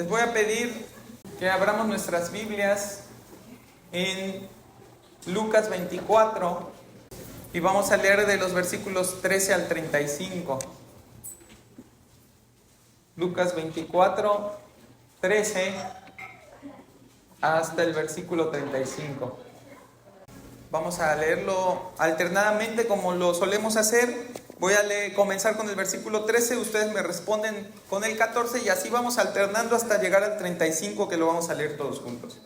Les voy a pedir que abramos nuestras Biblias en Lucas 24 y vamos a leer de los versículos 13 al 35. Lucas 24, 13 hasta el versículo 35. Vamos a leerlo alternadamente como lo solemos hacer. Voy a comenzar con el versículo 13, ustedes me responden con el 14 y así vamos alternando hasta llegar al 35, que lo vamos a leer todos juntos.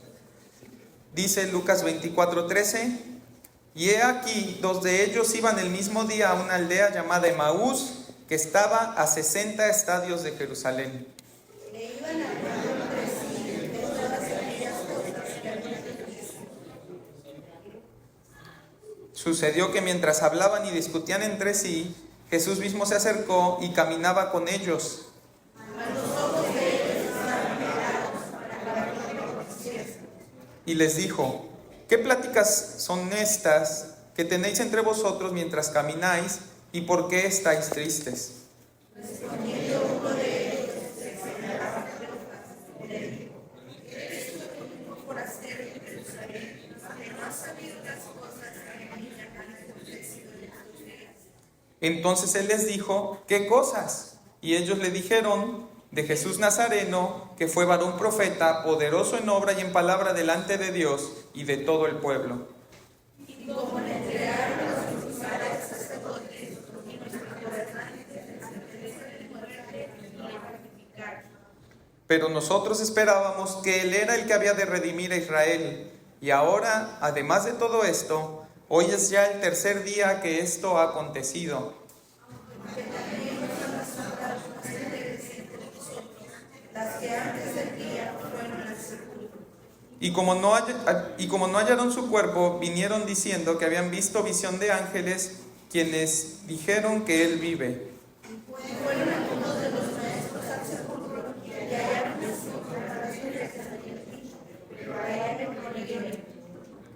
Dice Lucas 24, 13: Y he aquí, dos de ellos iban el mismo día a una aldea llamada Emaús, que estaba a 60 estadios de Jerusalén. Sucedió que mientras hablaban y discutían entre sí, Jesús mismo se acercó y caminaba con ellos. Y les dijo: ¿Qué pláticas son estas que tenéis entre vosotros mientras camináis, y por qué estáis tristes? Entonces él les dijo: ¿qué cosas? Y ellos le dijeron: de Jesús Nazareno, que fue varón profeta, poderoso en obra y en palabra delante de Dios y de todo el pueblo. Pero nosotros esperábamos que él era el que había de redimir a Israel. Y ahora, además de todo esto, hoy es ya el tercer día que esto ha acontecido. Y como no hallaron su cuerpo, vinieron diciendo que habían visto visión de ángeles, quienes dijeron que él vive.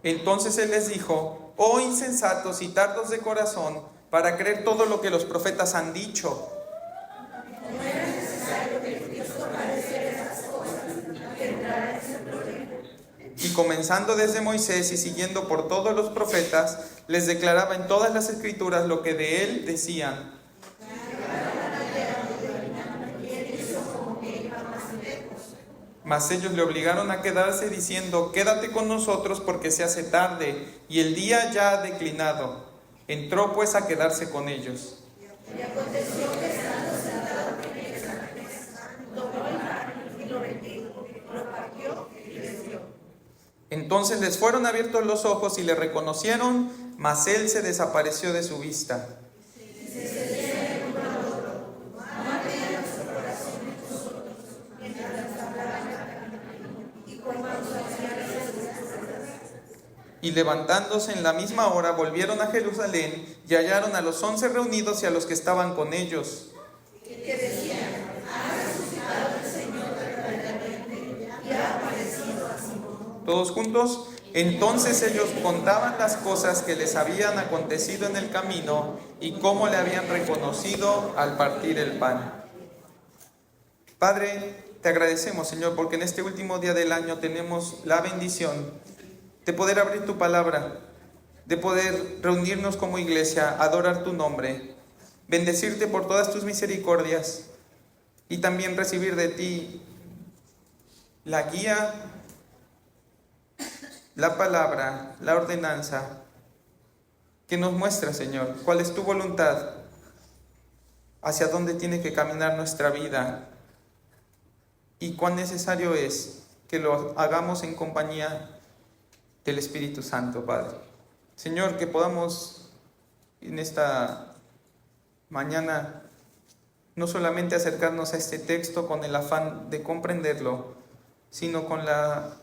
Entonces él les dijo: oh insensatos y tardos de corazón, para creer todo lo que los profetas han dicho. Y comenzando desde Moisés y siguiendo por todos los profetas, les declaraba en todas las escrituras lo que de él decían. Mas ellos le obligaron a quedarse diciendo: quédate con nosotros porque se hace tarde y el día ya ha declinado. Entró pues a quedarse con ellos. Y aconteció que estando sentado con ellos a la mesa, tomó el pan y lo bendijo, lo partió y les dio. Entonces les fueron abiertos los ojos y le reconocieron, mas él se desapareció de su vista. Y levantándose en la misma hora, volvieron a Jerusalén y hallaron a los 11 reunidos y a los que estaban con ellos. Que decían: ha resucitado el Señor verdaderamente y ha aparecido a Simón. Todos juntos. Entonces ellos contaban las cosas que les habían acontecido en el camino y cómo le habían reconocido al partir el pan. Padre, te agradecemos, Señor, porque en este último día del año tenemos la bendición de poder abrir tu palabra, de poder reunirnos como iglesia, adorar tu nombre, bendecirte por todas tus misericordias y también recibir de ti la guía, la palabra, la ordenanza que nos muestra, Señor, cuál es tu voluntad, hacia dónde tiene que caminar nuestra vida y cuán necesario es que lo hagamos en compañía del Espíritu Santo, Padre. Señor, que podamos en esta mañana no solamente acercarnos a este texto con el afán de comprenderlo, sino con la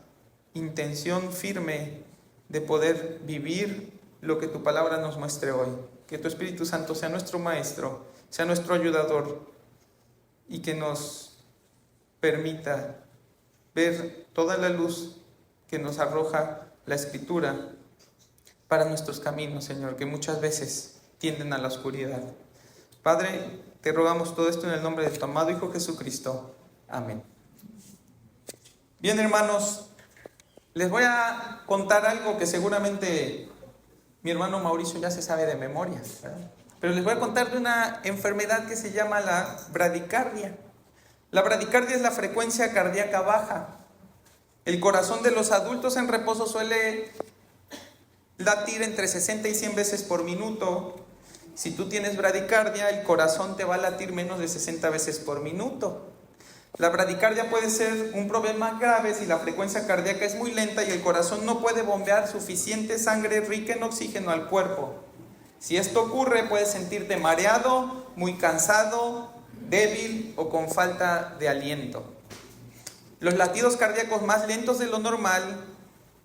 intención firme de poder vivir lo que tu palabra nos muestre hoy. Que tu Espíritu Santo sea nuestro maestro, sea nuestro ayudador y que nos permita ver toda la luz que nos arroja la Escritura para nuestros caminos, Señor, que muchas veces tienden a la oscuridad. Padre, te rogamos todo esto en el nombre de tu amado Hijo Jesucristo. Amén. Bien, hermanos, les voy a contar algo que seguramente mi hermano Mauricio ya se sabe de memoria, ¿verdad? Pero les voy a contar de una enfermedad que se llama la bradicardia. La bradicardia es la frecuencia cardíaca baja. El corazón de los adultos en reposo suele latir entre 60 y 100 veces por minuto. Si tú tienes bradicardia, el corazón te va a latir menos de 60 veces por minuto. La bradicardia puede ser un problema grave si la frecuencia cardíaca es muy lenta y el corazón no puede bombear suficiente sangre rica en oxígeno al cuerpo. Si esto ocurre, puedes sentirte mareado, muy cansado, débil o con falta de aliento. Los latidos cardíacos más lentos de lo normal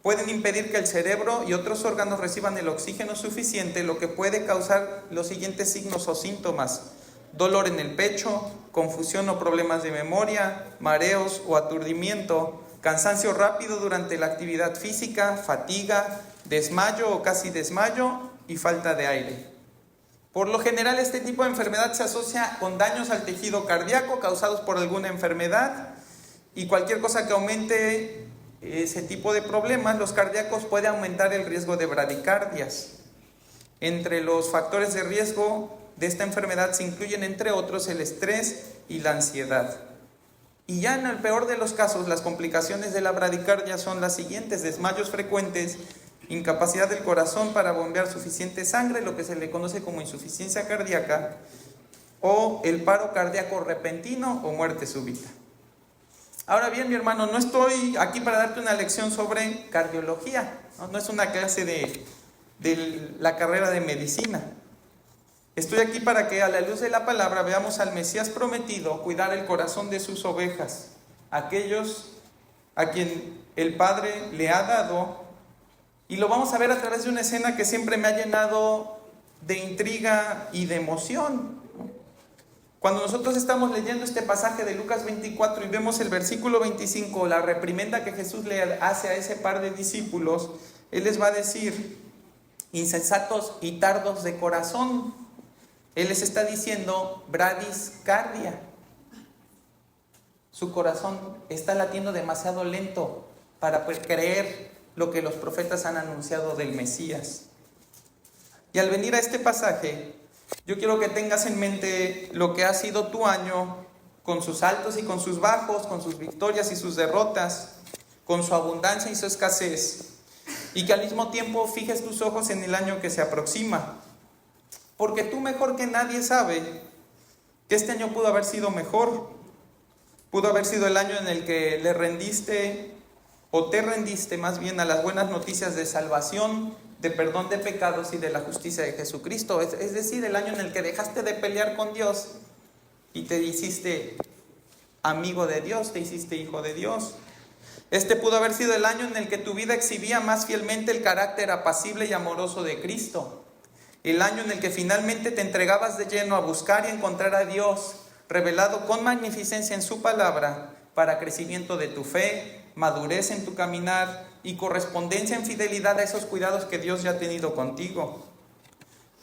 pueden impedir que el cerebro y otros órganos reciban el oxígeno suficiente, lo que puede causar los siguientes signos o síntomas: dolor en el pecho, confusión o problemas de memoria, mareos o aturdimiento, cansancio rápido durante la actividad física, fatiga, desmayo o casi desmayo y falta de aire. Por lo general, este tipo de enfermedad se asocia con daños al tejido cardíaco causados por alguna enfermedad, y cualquier cosa que aumente ese tipo de problemas, los cardíacos, puede aumentar el riesgo de bradicardias. Entre los factores de riesgo de esta enfermedad se incluyen, entre otros, el estrés y la ansiedad. Y ya en el peor de los casos, las complicaciones de la bradicardia son las siguientes: desmayos frecuentes, incapacidad del corazón para bombear suficiente sangre, lo que se le conoce como insuficiencia cardíaca, o el paro cardíaco repentino o muerte súbita. Ahora bien, mi hermano, no estoy aquí para darte una lección sobre cardiología, no es una clase de la carrera de medicina. Estoy aquí para que, a la luz de la palabra, veamos al Mesías prometido cuidar el corazón de sus ovejas, aquellos a quien el Padre le ha dado, y lo vamos a ver a través de una escena que siempre me ha llenado de intriga y de emoción. Cuando nosotros estamos leyendo este pasaje de Lucas 24 y vemos el versículo 25, la reprimenda que Jesús le hace a ese par de discípulos, Él les va a decir: insensatos y tardos de corazón. Él les está diciendo bradiscardia. Su corazón está latiendo demasiado lento para creer lo que los profetas han anunciado del Mesías. Y al venir a este pasaje, yo quiero que tengas en mente lo que ha sido tu año, con sus altos y con sus bajos, con sus victorias y sus derrotas, con su abundancia y su escasez, y que al mismo tiempo fijes tus ojos en el año que se aproxima. Porque tú, mejor que nadie, sabe que este año pudo haber sido mejor. Pudo haber sido el año en el que le rendiste, o te rendiste más bien, a las buenas noticias de salvación, de perdón de pecados y de la justicia de Jesucristo. Es decir, el año en el que dejaste de pelear con Dios y te hiciste amigo de Dios, te hiciste hijo de Dios. Este pudo haber sido el año en el que tu vida exhibía más fielmente el carácter apacible y amoroso de Cristo. El año en el que finalmente te entregabas de lleno a buscar y encontrar a Dios, revelado con magnificencia en su palabra, para crecimiento de tu fe, madurez en tu caminar y correspondencia en fidelidad a esos cuidados que Dios ya ha tenido contigo.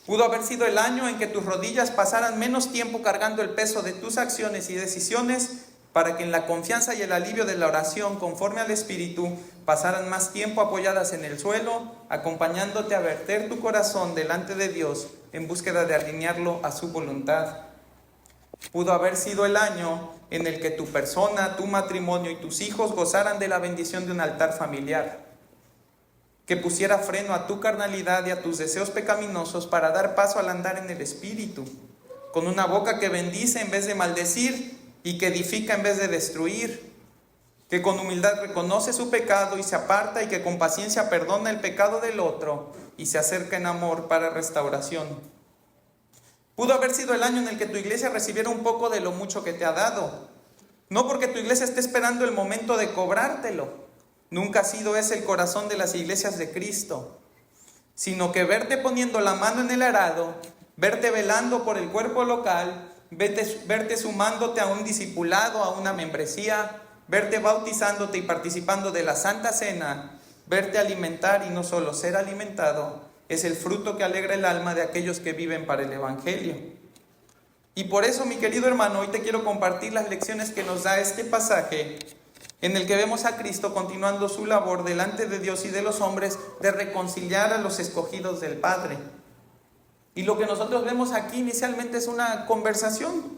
Pudo haber sido el año en que tus rodillas pasaran menos tiempo cargando el peso de tus acciones y decisiones, para que en la confianza y el alivio de la oración, conforme al Espíritu, pasaran más tiempo apoyadas en el suelo, acompañándote a verter tu corazón delante de Dios en búsqueda de alinearlo a su voluntad. Pudo haber sido el año en el que tu persona, tu matrimonio y tus hijos gozaran de la bendición de un altar familiar, que pusiera freno a tu carnalidad y a tus deseos pecaminosos para dar paso al andar en el Espíritu, con una boca que bendice en vez de maldecir y que edifica en vez de destruir, que con humildad reconoce su pecado y se aparta, y que con paciencia perdona el pecado del otro y se acerca en amor para restauración. Pudo haber sido el año en el que tu iglesia recibiera un poco de lo mucho que te ha dado, no porque tu iglesia esté esperando el momento de cobrártelo, nunca ha sido ese el corazón de las iglesias de Cristo, sino que verte poniendo la mano en el arado, verte velando por el cuerpo local, verte sumándote a un discipulado, a una membresía, verte bautizándote y participando de la Santa Cena, verte alimentar y no solo ser alimentado, es el fruto que alegra el alma de aquellos que viven para el Evangelio. Y por eso, mi querido hermano, hoy te quiero compartir las lecciones que nos da este pasaje en el que vemos a Cristo continuando su labor delante de Dios y de los hombres de reconciliar a los escogidos del Padre. Y lo que nosotros vemos aquí inicialmente es una conversación.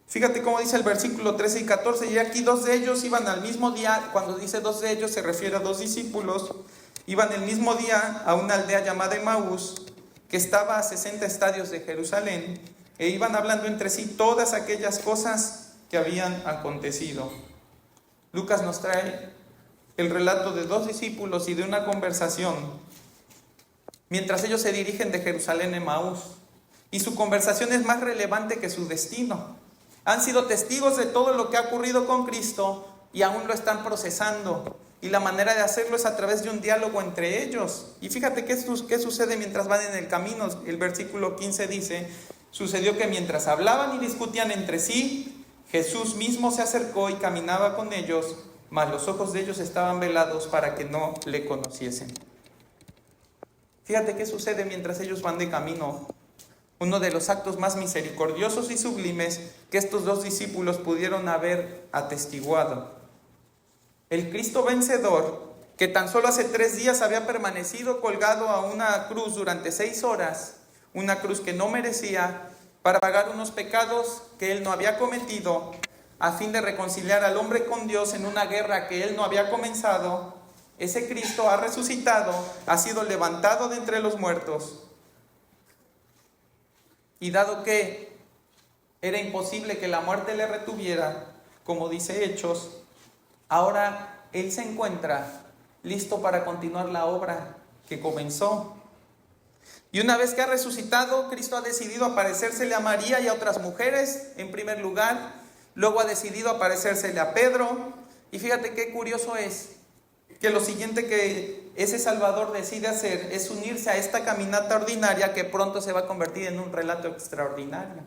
Fíjate cómo dice el versículo 13 y 14, y aquí 2 de ellos iban al mismo día. Cuando dice 2 de ellos se refiere a 2 discípulos, iban el mismo día a una aldea llamada Emaús, que estaba a 60 estadios de Jerusalén, e iban hablando entre sí todas aquellas cosas que habían acontecido. Lucas nos trae el relato de 2 discípulos y de una conversación mientras ellos se dirigen de Jerusalén a Emaús, y su conversación es más relevante que su destino. Han sido testigos de todo lo que ha ocurrido con Cristo y aún lo están procesando, y la manera de hacerlo es a través de un diálogo entre ellos. Y fíjate qué sucede mientras van en el camino. El versículo 15 dice: sucedió que mientras hablaban y discutían entre sí, Jesús mismo se acercó y caminaba con ellos, mas los ojos de ellos estaban velados para que no le conociesen. Fíjate qué sucede mientras ellos van de camino. Uno de los actos más misericordiosos y sublimes que estos 2 discípulos pudieron haber atestiguado. El Cristo vencedor, que tan solo hace 3 días había permanecido colgado a una cruz durante 6 horas, una cruz que no merecía, para pagar unos pecados que él no había cometido, a fin de reconciliar al hombre con Dios en una guerra que él no había comenzado. Ese Cristo ha resucitado, ha sido levantado de entre los muertos. Y dado que era imposible que la muerte le retuviera, como dice Hechos, ahora él se encuentra listo para continuar la obra que comenzó. Y una vez que ha resucitado, Cristo ha decidido aparecérsele a María y a otras mujeres en primer lugar. Luego ha decidido aparecérsele a Pedro. Y fíjate qué curioso es que lo siguiente que ese Salvador decide hacer es unirse a esta caminata ordinaria que pronto se va a convertir en un relato extraordinario.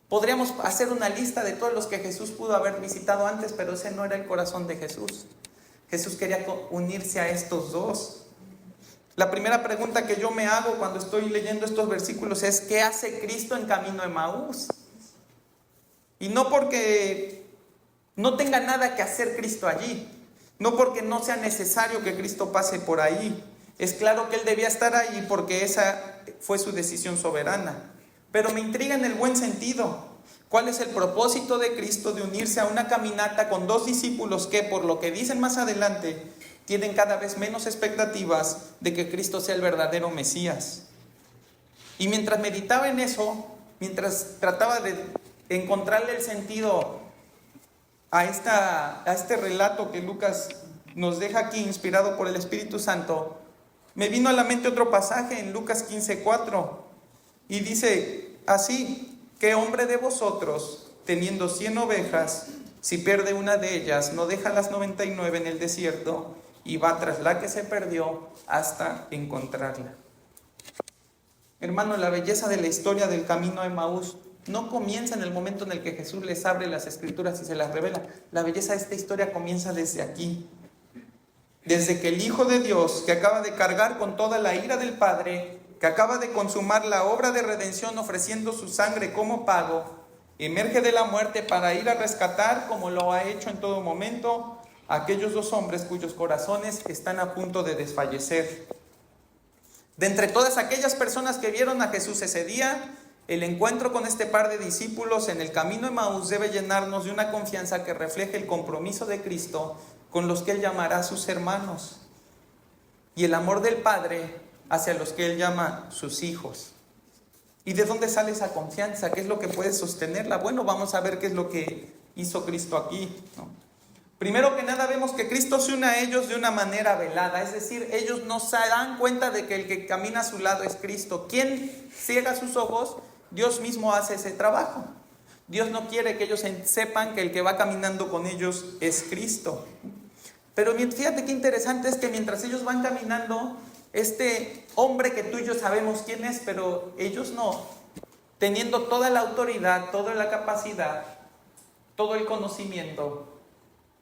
Podríamos hacer una lista de todos los que Jesús pudo haber visitado antes, pero ese no era el corazón de Jesús. Jesús quería unirse a estos 2. La primera pregunta que yo me hago cuando estoy leyendo estos versículos es: ¿qué hace Cristo en camino a Emaús? Y no porque no tenga nada que hacer Cristo allí, no porque no sea necesario que Cristo pase por ahí. Es claro que Él debía estar ahí porque esa fue su decisión soberana. Pero me intriga en el buen sentido. ¿Cuál es el propósito de Cristo de unirse a una caminata con 2 discípulos que, por lo que dicen más adelante, tienen cada vez menos expectativas de que Cristo sea el verdadero Mesías? Y mientras meditaba en eso, mientras trataba de encontrarle el sentido a este relato que Lucas nos deja aquí, inspirado por el Espíritu Santo, me vino a la mente otro pasaje en Lucas 15:4, y dice así: ¿qué hombre de vosotros, teniendo 100 ovejas, si pierde una de ellas, no deja las 99 en el desierto y va tras la que se perdió hasta encontrarla? Hermano, la belleza de la historia del camino a Emaús no comienza en el momento en el que Jesús les abre las Escrituras y se las revela. La belleza de esta historia comienza desde aquí. Desde que el Hijo de Dios, que acaba de cargar con toda la ira del Padre, que acaba de consumar la obra de redención ofreciendo su sangre como pago, emerge de la muerte para ir a rescatar, como lo ha hecho en todo momento, a aquellos 2 hombres cuyos corazones están a punto de desfallecer. De entre todas aquellas personas que vieron a Jesús ese día, el encuentro con este par de discípulos en el camino a Emaús debe llenarnos de una confianza que refleje el compromiso de Cristo con los que Él llamará sus hermanos, y el amor del Padre hacia los que Él llama sus hijos. ¿Y de dónde sale esa confianza? ¿Qué es lo que puede sostenerla? Bueno, vamos a ver qué es lo que hizo Cristo aquí, ¿no? Primero que nada vemos que Cristo se une a ellos de una manera velada, es decir, ellos no se dan cuenta de que el que camina a su lado es Cristo. ¿Quién ciega sus ojos? Dios mismo hace ese trabajo. Dios no quiere que ellos sepan que el que va caminando con ellos es Cristo. Pero fíjate qué interesante es que mientras ellos van caminando, este hombre que tú y yo sabemos quién es, pero ellos no, teniendo toda la autoridad, toda la capacidad, todo el conocimiento,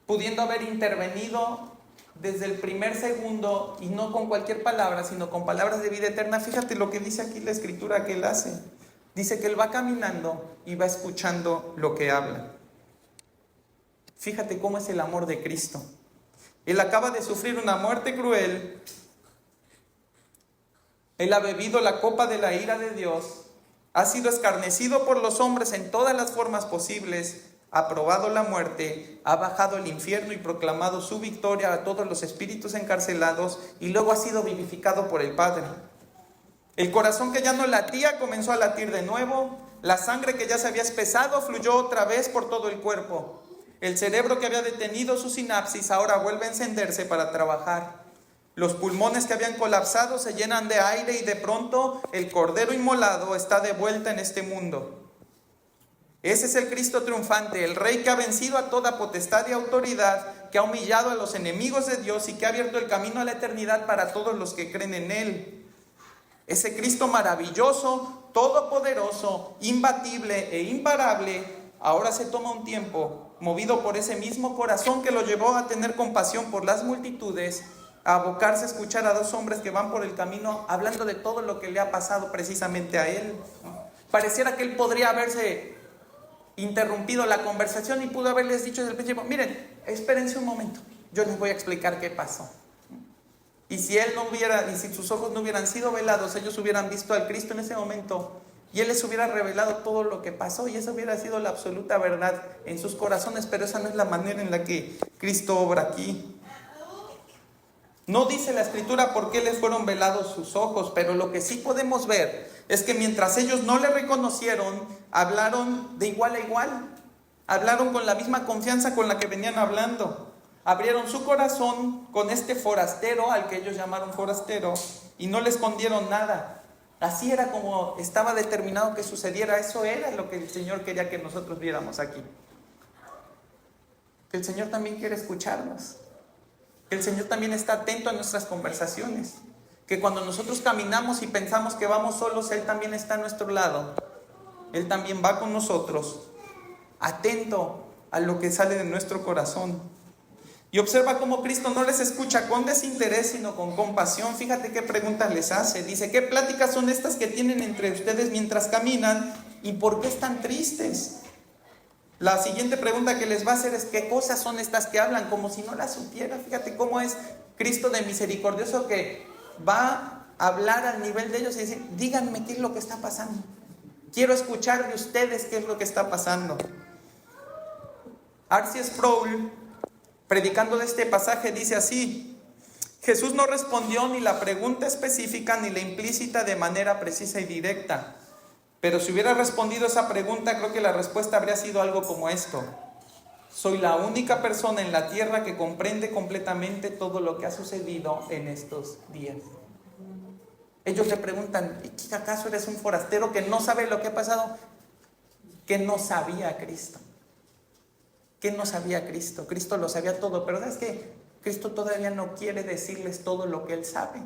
pudiendo haber intervenido desde el primer segundo, y no con cualquier palabra, sino con palabras de vida eterna. Fíjate lo que dice aquí la Escritura que Él hace. Dice que Él va caminando y va escuchando lo que habla. Fíjate cómo es el amor de Cristo. Él acaba de sufrir una muerte cruel. Él ha bebido la copa de la ira de Dios. Ha sido escarnecido por los hombres en todas las formas posibles. Ha probado la muerte. Ha bajado al infierno y proclamado su victoria a todos los espíritus encarcelados. Y luego ha sido vivificado por el Padre. El corazón que ya no latía comenzó a latir de nuevo. La sangre que ya se había espesado fluyó otra vez por todo el cuerpo. El cerebro que había detenido su sinapsis ahora vuelve a encenderse para trabajar. Los pulmones que habían colapsado se llenan de aire y de pronto el Cordero inmolado está de vuelta en este mundo. Ese es el Cristo triunfante, el Rey que ha vencido a toda potestad y autoridad, que ha humillado a los enemigos de Dios y que ha abierto el camino a la eternidad para todos los que creen en Él. Ese Cristo maravilloso, todopoderoso, imbatible e imparable, ahora se toma un tiempo, movido por ese mismo corazón que lo llevó a tener compasión por las multitudes, a abocarse a escuchar a dos hombres que van por el camino hablando de todo lo que le ha pasado precisamente a él. Pareciera que él podría haberse interrumpido la conversación y pudo haberles dicho desde el principio: miren, espérense un momento, yo les voy a explicar qué pasó. Y si si sus ojos no hubieran sido velados, ellos hubieran visto al Cristo en ese momento y Él les hubiera revelado todo lo que pasó, y esa hubiera sido la absoluta verdad en sus corazones. Pero esa no es la manera en la que Cristo obra aquí. No dice la Escritura por qué les fueron velados sus ojos, pero lo que sí podemos ver es que mientras ellos no le reconocieron, hablaron de igual a igual. Hablaron con la misma confianza con la que venían hablando. Abrieron su corazón con este forastero, al que ellos llamaron forastero, y no le escondieron nada. Así era como estaba determinado que sucediera. Eso era lo que el Señor quería que nosotros viéramos aquí. Que el Señor también quiere escucharnos. Que el Señor también está atento a nuestras conversaciones. Que cuando nosotros caminamos y pensamos que vamos solos, Él también está a nuestro lado. Él también va con nosotros, atento a lo que sale de nuestro corazón. Y observa cómo Cristo no les escucha con desinterés, sino con compasión. Fíjate qué preguntas les hace. Dice: ¿qué pláticas son estas que tienen entre ustedes mientras caminan? ¿Y por qué están tristes? La siguiente pregunta que les va a hacer es: ¿qué cosas son estas que hablan? Como si no las supiera. Fíjate cómo es Cristo de misericordioso, que va a hablar al nivel de ellos y decir: díganme qué es lo que está pasando. Quiero escuchar de ustedes qué es lo que está pasando. R.C. Sproul, predicando de este pasaje, dice así: Jesús no respondió ni la pregunta específica ni la implícita de manera precisa y directa. Pero si hubiera respondido esa pregunta, creo que la respuesta habría sido algo como esto: soy la única persona en la tierra que comprende completamente todo lo que ha sucedido en estos días. Ellos le preguntan: ¿y acaso eres un forastero que no sabe lo que ha pasado? Que no sabía Cristo. Que no sabía Cristo. Cristo lo sabía todo, pero ¿sabes qué? Cristo todavía no quiere decirles todo lo que Él sabe.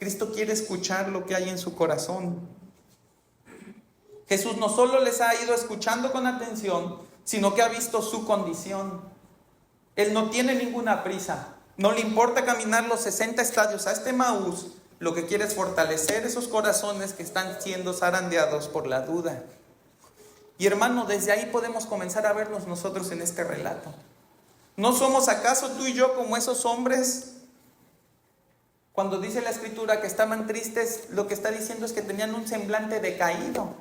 Cristo quiere escuchar lo que hay en su corazón. Jesús no solo les ha ido escuchando con atención, sino que ha visto su condición. Él no tiene ninguna prisa. No le importa caminar los 60 estadios a Maús. Lo que quiere es fortalecer esos corazones que están siendo zarandeados por la duda. Y hermano, desde ahí podemos comenzar a vernos nosotros en este relato. ¿No somos acaso tú y yo como esos hombres? Cuando dice la Escritura que estaban tristes, lo que está diciendo es que tenían un semblante decaído.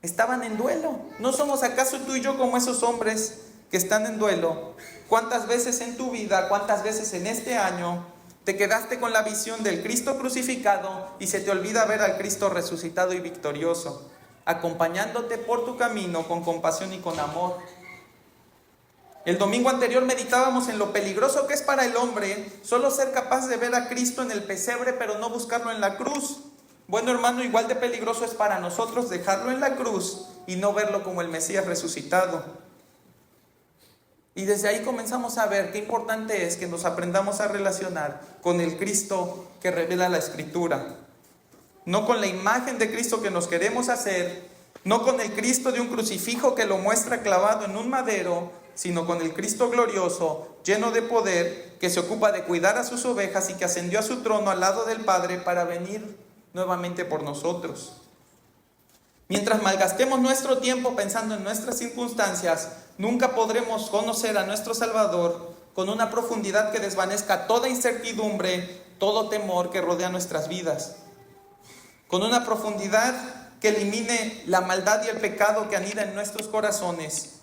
Estaban en duelo. ¿No somos acaso tú y yo como esos hombres que están en duelo? ¿Cuántas veces en tu vida, cuántas veces en este año te quedaste con la visión del Cristo crucificado y se te olvida ver al Cristo resucitado y victorioso, acompañándote por tu camino con compasión y con amor? El domingo anterior meditábamos en lo peligroso que es para el hombre solo ser capaz de ver a Cristo en el pesebre, pero no buscarlo en la cruz. Bueno, hermano, igual de peligroso es para nosotros dejarlo en la cruz y no verlo como el Mesías resucitado. Y desde ahí comenzamos a ver qué importante es que nos aprendamos a relacionar con el Cristo que revela la Escritura. No con la imagen de Cristo que nos queremos hacer, no con el Cristo de un crucifijo que lo muestra clavado en un madero, sino con el Cristo glorioso, lleno de poder, que se ocupa de cuidar a sus ovejas y que ascendió a su trono al lado del Padre para venir nuevamente por nosotros. Mientras malgastemos nuestro tiempo pensando en nuestras circunstancias, Nunca podremos conocer a nuestro Salvador con una profundidad que desvanezca toda incertidumbre, todo temor que rodea nuestras vidas. Con una profundidad que elimine la maldad y el pecado que anida en nuestros corazones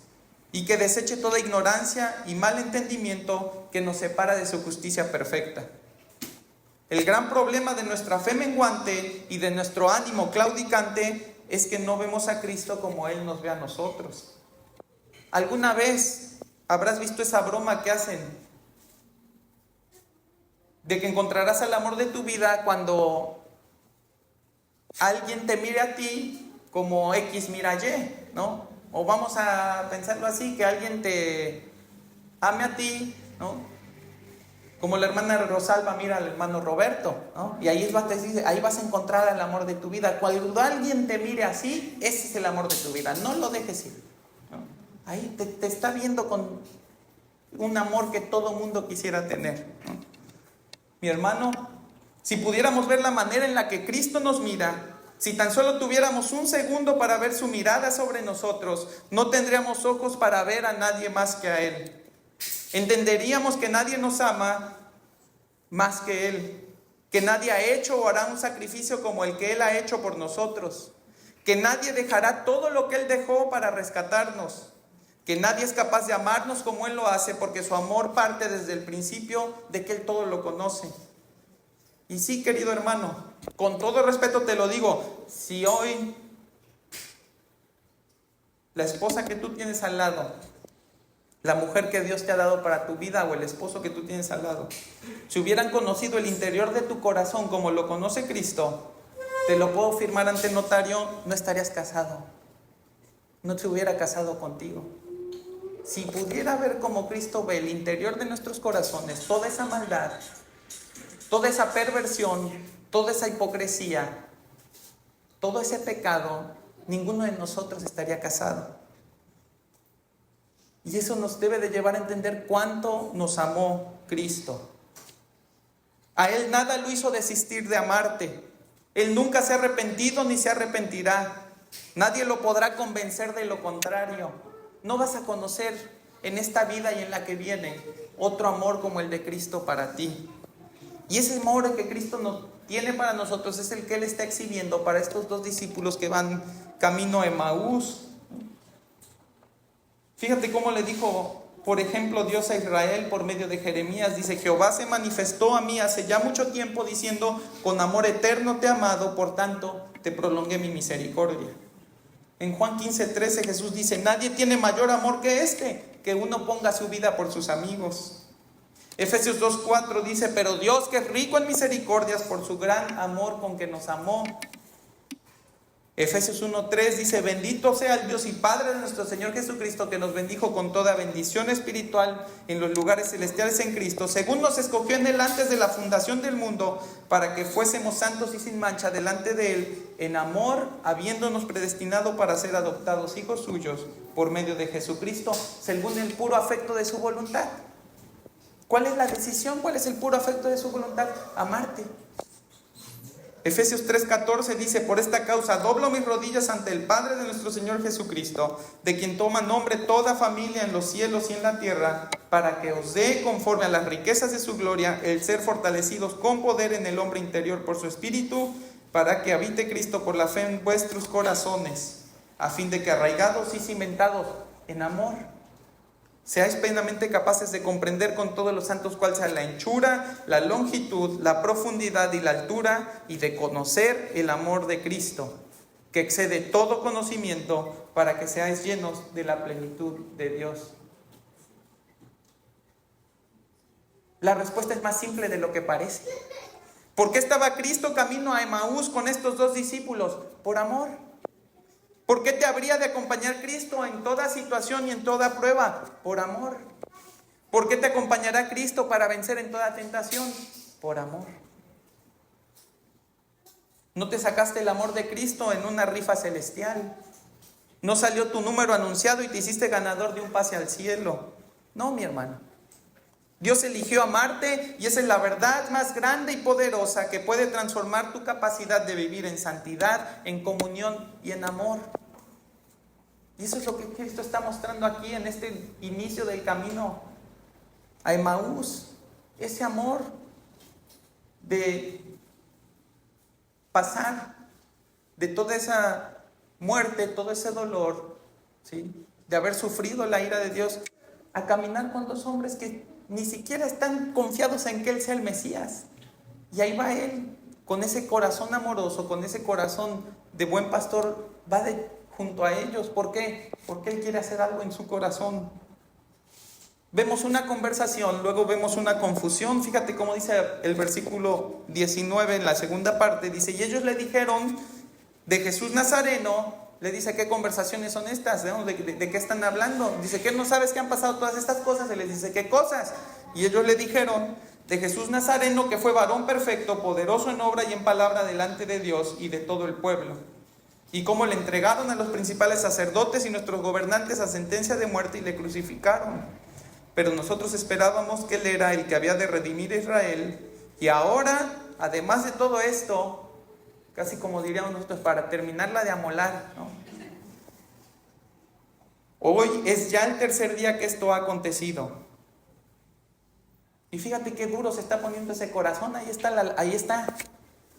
y que deseche toda ignorancia y mal entendimiento que nos separa de su justicia perfecta. El gran problema de nuestra fe menguante y de nuestro ánimo claudicante es que no vemos a Cristo como Él nos ve a nosotros. ¿Alguna vez habrás visto esa broma que hacen de que encontrarás el amor de tu vida cuando alguien te mire a ti como X mira Y, ¿no? O vamos a pensarlo así, que alguien te ame a ti, ¿no? Como la hermana Rosalba mira al hermano Roberto, ¿no? Y ahí vas a encontrar el amor de tu vida. Cuando alguien te mire así, ese es el amor de tu vida. No lo dejes ir, ¿no? Ahí te está viendo con un amor que todo mundo quisiera tener, ¿no? Mi hermano, si pudiéramos ver la manera en la que Cristo nos mira, si tan solo tuviéramos un segundo para ver su mirada sobre nosotros, no tendríamos ojos para ver a nadie más que a Él. Entenderíamos que nadie nos ama más que Él, que nadie ha hecho o hará un sacrificio como el que Él ha hecho por nosotros, que nadie dejará todo lo que Él dejó para rescatarnos, que nadie es capaz de amarnos como Él lo hace, porque su amor parte desde el principio de que Él todo lo conoce. Y sí, querido hermano, con todo respeto te lo digo, si hoy la esposa que tú tienes al lado, la mujer que Dios te ha dado para tu vida o el esposo que tú tienes al lado, si hubieran conocido el interior de tu corazón como lo conoce Cristo, te lo puedo firmar ante notario, no estarías casado, no se hubiera casado contigo. Si pudiera ver como Cristo ve el interior de nuestros corazones, toda esa maldad, toda esa perversión, toda esa hipocresía, todo ese pecado, ninguno de nosotros estaría casado. Y eso nos debe de llevar a entender cuánto nos amó Cristo. A Él nada lo hizo desistir de amarte. Él nunca se ha arrepentido ni se arrepentirá. Nadie lo podrá convencer de lo contrario. No vas a conocer en esta vida y en la que viene otro amor como el de Cristo para ti. Y ese amor que Cristo tiene para nosotros es el que Él está exhibiendo para estos dos discípulos que van camino a Emaús. Fíjate cómo le dijo, por ejemplo, Dios a Israel por medio de Jeremías. Dice: Jehová se manifestó a mí hace ya mucho tiempo diciendo: con amor eterno te he amado, por tanto te prolongué mi misericordia. En Juan 15:13 Jesús dice: nadie tiene mayor amor que este, que uno ponga su vida por sus amigos. Efesios 2:4 dice: pero Dios, que es rico en misericordias, por su gran amor con que nos amó. Efesios 1:3 dice: bendito sea el Dios y Padre de nuestro Señor Jesucristo, que nos bendijo con toda bendición espiritual en los lugares celestiales en Cristo, según nos escogió en Él antes de la fundación del mundo, para que fuésemos santos y sin mancha delante de Él, en amor, habiéndonos predestinado para ser adoptados hijos suyos por medio de Jesucristo, según el puro afecto de su voluntad. ¿Cuál es la decisión? ¿Cuál es el puro afecto de su voluntad? Amarte. Efesios 3:14 dice: por esta causa doblo mis rodillas ante el Padre de nuestro Señor Jesucristo, de quien toma nombre toda familia en los cielos y en la tierra, para que os dé, conforme a las riquezas de su gloria, el ser fortalecidos con poder en el hombre interior por su Espíritu, para que habite Cristo por la fe en vuestros corazones, a fin de que, arraigados y cimentados en amor, seáis plenamente capaces de comprender con todos los santos cuál sea la anchura, la longitud, la profundidad y la altura, y de conocer el amor de Cristo, que excede todo conocimiento, para que seáis llenos de la plenitud de Dios. La respuesta es más simple de lo que parece. ¿Por qué estaba Cristo camino a Emaús con estos dos discípulos? Por amor. ¿Por qué te habría de acompañar Cristo en toda situación y en toda prueba? Por amor. ¿Por qué te acompañará Cristo para vencer en toda tentación? Por amor. ¿No te sacaste el amor de Cristo en una rifa celestial? ¿No salió tu número anunciado y te hiciste ganador de un pase al cielo? No, mi hermano. Dios eligió amarte, y esa es la verdad más grande y poderosa que puede transformar tu capacidad de vivir en santidad, en comunión y en amor. Y eso es lo que Cristo está mostrando aquí en este inicio del camino a Emaús. Ese amor de pasar de toda esa muerte, todo ese dolor, ¿sí?, de haber sufrido la ira de Dios, a caminar con dos hombres que ni siquiera están confiados en que Él sea el Mesías. Y ahí va Él, con ese corazón amoroso, con ese corazón de buen pastor, va junto a ellos. ¿Por qué? Porque Él quiere hacer algo en su corazón. Vemos una conversación, luego vemos una confusión. Fíjate cómo dice el versículo 19 en la segunda parte. Dice, y ellos le dijeron de Jesús Nazareno. Le dice, ¿qué conversaciones son estas? ¿De qué están hablando? Dice, ¿qué no sabes que han pasado todas estas cosas? Y les dice, ¿qué cosas? Y ellos le dijeron de Jesús Nazareno, que fue varón perfecto, poderoso en obra y en palabra delante de Dios y de todo el pueblo. Y cómo le entregaron a los principales sacerdotes y nuestros gobernantes a sentencia de muerte y le crucificaron. Pero nosotros esperábamos que Él era el que había de redimir a Israel. Y ahora, además de todo esto, casi como diríamos nosotros, para terminarla de amolar, ¿no?, hoy es ya el tercer día que esto ha acontecido. Y fíjate qué duro se está poniendo ese corazón. Ahí está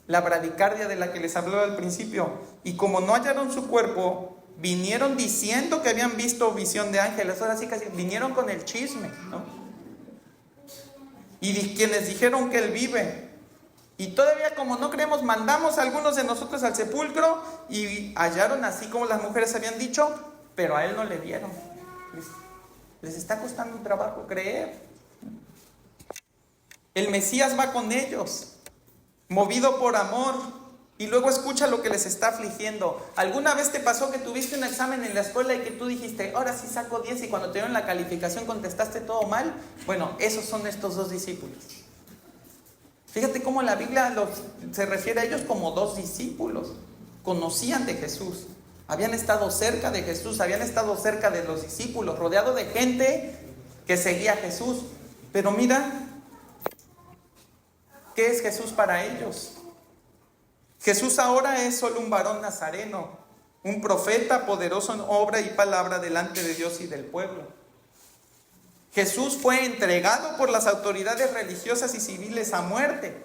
la bradicardia de la que les hablaba al principio. Y como no hallaron su cuerpo, vinieron diciendo que habían visto visión de ángeles. Ahora sí casi vinieron con el chisme, ¿no? Y quienes dijeron que Él vive. Y todavía, como no creemos, mandamos a algunos de nosotros al sepulcro y hallaron así como las mujeres habían dicho, pero a Él no le dieron. Les está costando un trabajo creer. El Mesías va con ellos, movido por amor, y luego escucha lo que les está afligiendo. ¿Alguna vez te pasó que tuviste un examen en la escuela y que tú dijiste, ahora sí saco 10, y cuando te dieron la calificación contestaste todo mal? Bueno, esos son estos dos discípulos. Fíjate cómo la Biblia se refiere a ellos como dos discípulos. Conocían de Jesús, habían estado cerca de Jesús, habían estado cerca de los discípulos, rodeado de gente que seguía a Jesús. Pero mira, ¿qué es Jesús para ellos? Jesús ahora es solo un varón nazareno, un profeta poderoso en obra y palabra delante de Dios y del pueblo. Jesús fue entregado por las autoridades religiosas y civiles a muerte.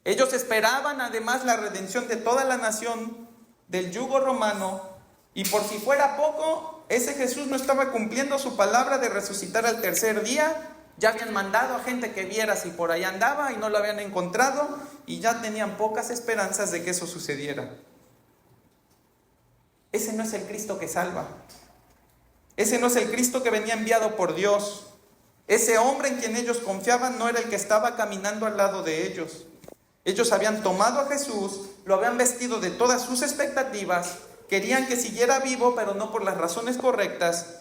Ellos esperaban además la redención de toda la nación del yugo romano, y por si fuera poco, ese Jesús no estaba cumpliendo su palabra de resucitar al tercer día. Ya habían mandado a gente que viera si por ahí andaba y no lo habían encontrado, y ya tenían pocas esperanzas de que eso sucediera. Ese no es el Cristo que salva. Ese no es el Cristo que venía enviado por Dios. Ese hombre en quien ellos confiaban no era el que estaba caminando al lado de ellos. Ellos habían tomado a Jesús, lo habían vestido de todas sus expectativas, querían que siguiera vivo, pero no por las razones correctas.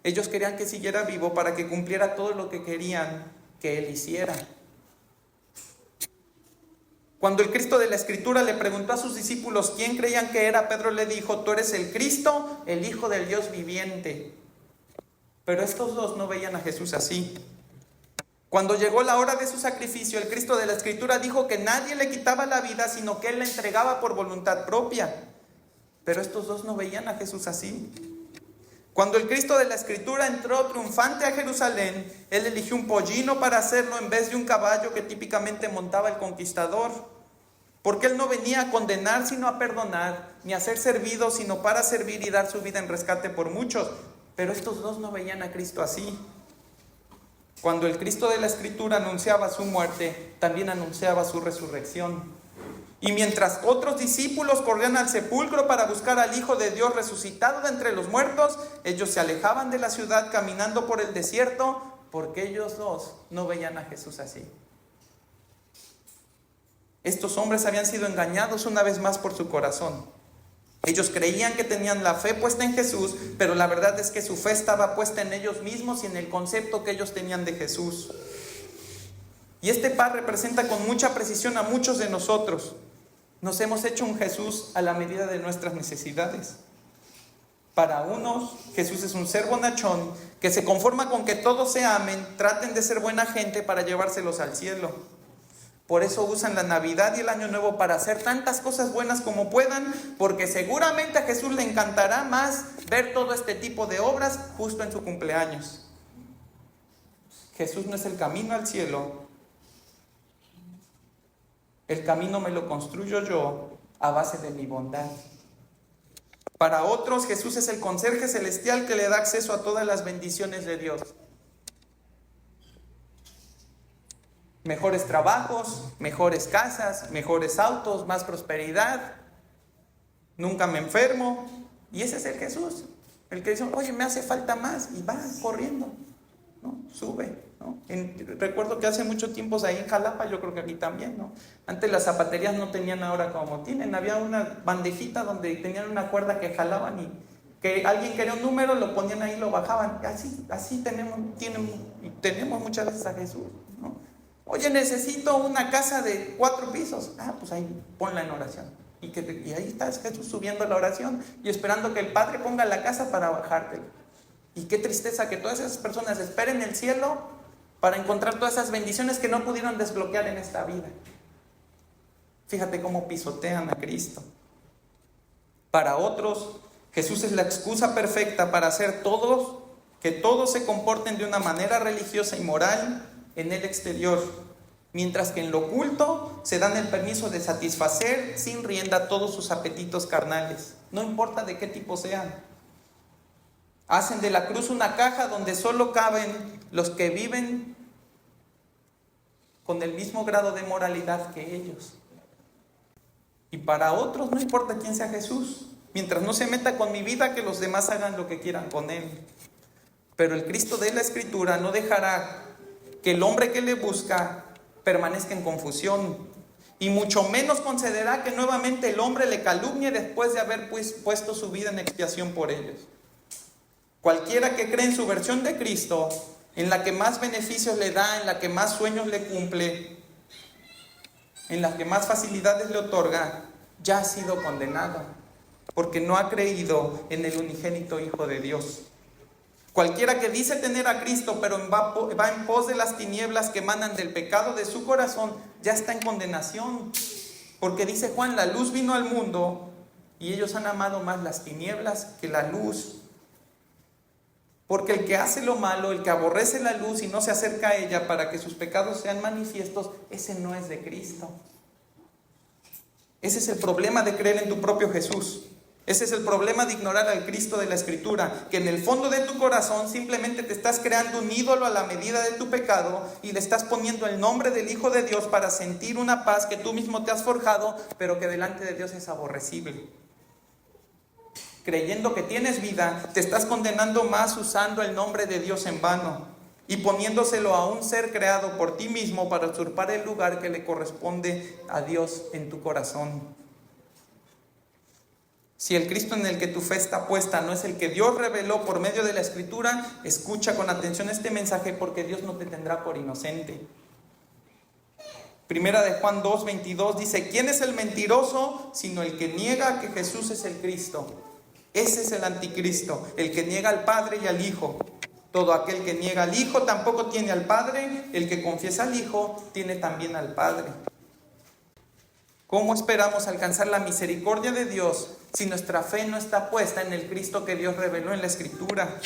Ellos querían que siguiera vivo para que cumpliera todo lo que querían que Él hiciera. Cuando el Cristo de la Escritura le preguntó a sus discípulos quién creían que era, Pedro le dijo, tú eres el Cristo, el Hijo del Dios viviente. Pero estos dos no veían a Jesús así. Cuando llegó la hora de su sacrificio, el Cristo de la Escritura dijo que nadie le quitaba la vida, sino que Él la entregaba por voluntad propia. Pero estos dos no veían a Jesús así. Cuando el Cristo de la Escritura entró triunfante a Jerusalén, Él eligió un pollino para hacerlo en vez de un caballo que típicamente montaba el conquistador. Porque Él no venía a condenar, sino a perdonar, ni a ser servido, sino para servir y dar su vida en rescate por muchos. Pero estos dos no veían a Cristo así. Cuando el Cristo de la Escritura anunciaba su muerte, también anunciaba su resurrección. Y mientras otros discípulos corrían al sepulcro para buscar al Hijo de Dios resucitado de entre los muertos, ellos se alejaban de la ciudad caminando por el desierto, porque ellos dos no veían a Jesús así. Estos hombres habían sido engañados una vez más por su corazón. Ellos creían que tenían la fe puesta en Jesús, pero la verdad es que su fe estaba puesta en ellos mismos y en el concepto que ellos tenían de Jesús. Y este par representa con mucha precisión a muchos de nosotros. Nos hemos hecho un Jesús a la medida de nuestras necesidades. Para unos, Jesús es un ser bonachón que se conforma con que todos se amen, traten de ser buena gente para llevárselos al cielo. Por eso usan la Navidad y el Año Nuevo para hacer tantas cosas buenas como puedan, porque seguramente a Jesús le encantará más ver todo este tipo de obras justo en su cumpleaños. Jesús no es el camino al cielo. El camino me lo construyo yo a base de mi bondad. Para otros, Jesús es el conserje celestial que le da acceso a todas las bendiciones de Dios. Mejores trabajos, mejores casas, mejores autos, más prosperidad. Nunca me enfermo. Y ese es el Jesús. El que dice, oye, me hace falta más. Y va corriendo, ¿no? Sube, ¿no? Recuerdo que hace mucho tiempo ahí en Jalapa, yo creo que aquí también, ¿no? Antes las zapaterías no tenían ahora como tienen. Había una bandejita donde tenían una cuerda que jalaban y que alguien quería un número, lo ponían ahí, lo bajaban. Así tenemos muchas veces a Jesús, ¿no? Oye, necesito una casa de 4 pisos. Pues ahí ponla en oración. Y ahí está Jesús subiendo la oración y esperando que el Padre ponga la casa para bajártela. Y qué tristeza que todas esas personas esperen el cielo para encontrar todas esas bendiciones que no pudieron desbloquear en esta vida. Fíjate cómo pisotean a Cristo. Para otros, Jesús es la excusa perfecta para hacer que todos se comporten de una manera religiosa y moral en el exterior, mientras que en lo oculto se dan el permiso de satisfacer sin rienda todos sus apetitos carnales, no importa de qué tipo sean. Hacen de la cruz una caja donde solo caben los que viven con el mismo grado de moralidad que ellos. Y para otros no importa quién sea Jesús, mientras no se meta con mi vida, que los demás hagan lo que quieran con él. Pero el Cristo de la Escritura no dejará que el hombre que le busca permanezca en confusión, y mucho menos concederá que nuevamente el hombre le calumnie después de haber puesto su vida en expiación por ellos. Cualquiera que cree en su versión de Cristo, en la que más beneficios le da, en la que más sueños le cumple, en la que más facilidades le otorga, ya ha sido condenado, porque no ha creído en el unigénito Hijo de Dios. Cualquiera que dice tener a Cristo, pero va en pos de las tinieblas que emanan del pecado de su corazón, ya está en condenación. Porque dice Juan, la luz vino al mundo y ellos han amado más las tinieblas que la luz. Porque el que hace lo malo, el que aborrece la luz y no se acerca a ella para que sus pecados sean manifiestos, ese no es de Cristo. Ese es el problema de creer en tu propio Jesús. Ese es el problema de ignorar al Cristo de la Escritura, que en el fondo de tu corazón simplemente te estás creando un ídolo a la medida de tu pecado y le estás poniendo el nombre del Hijo de Dios para sentir una paz que tú mismo te has forjado, pero que delante de Dios es aborrecible. Creyendo que tienes vida, te estás condenando más usando el nombre de Dios en vano y poniéndoselo a un ser creado por ti mismo para usurpar el lugar que le corresponde a Dios en tu corazón. Si el Cristo en el que tu fe está puesta no es el que Dios reveló por medio de la Escritura, escucha con atención este mensaje, porque Dios no te tendrá por inocente. Primera de Juan 2:22 dice: ¿quién es el mentiroso sino el que niega que Jesús es el Cristo? Ese es el anticristo, el que niega al Padre y al Hijo. Todo aquel que niega al Hijo tampoco tiene al Padre. El que confiesa al Hijo tiene también al Padre. ¿Cómo esperamos alcanzar la misericordia de Dios si nuestra fe no está puesta en el Cristo que Dios reveló en la Escritura?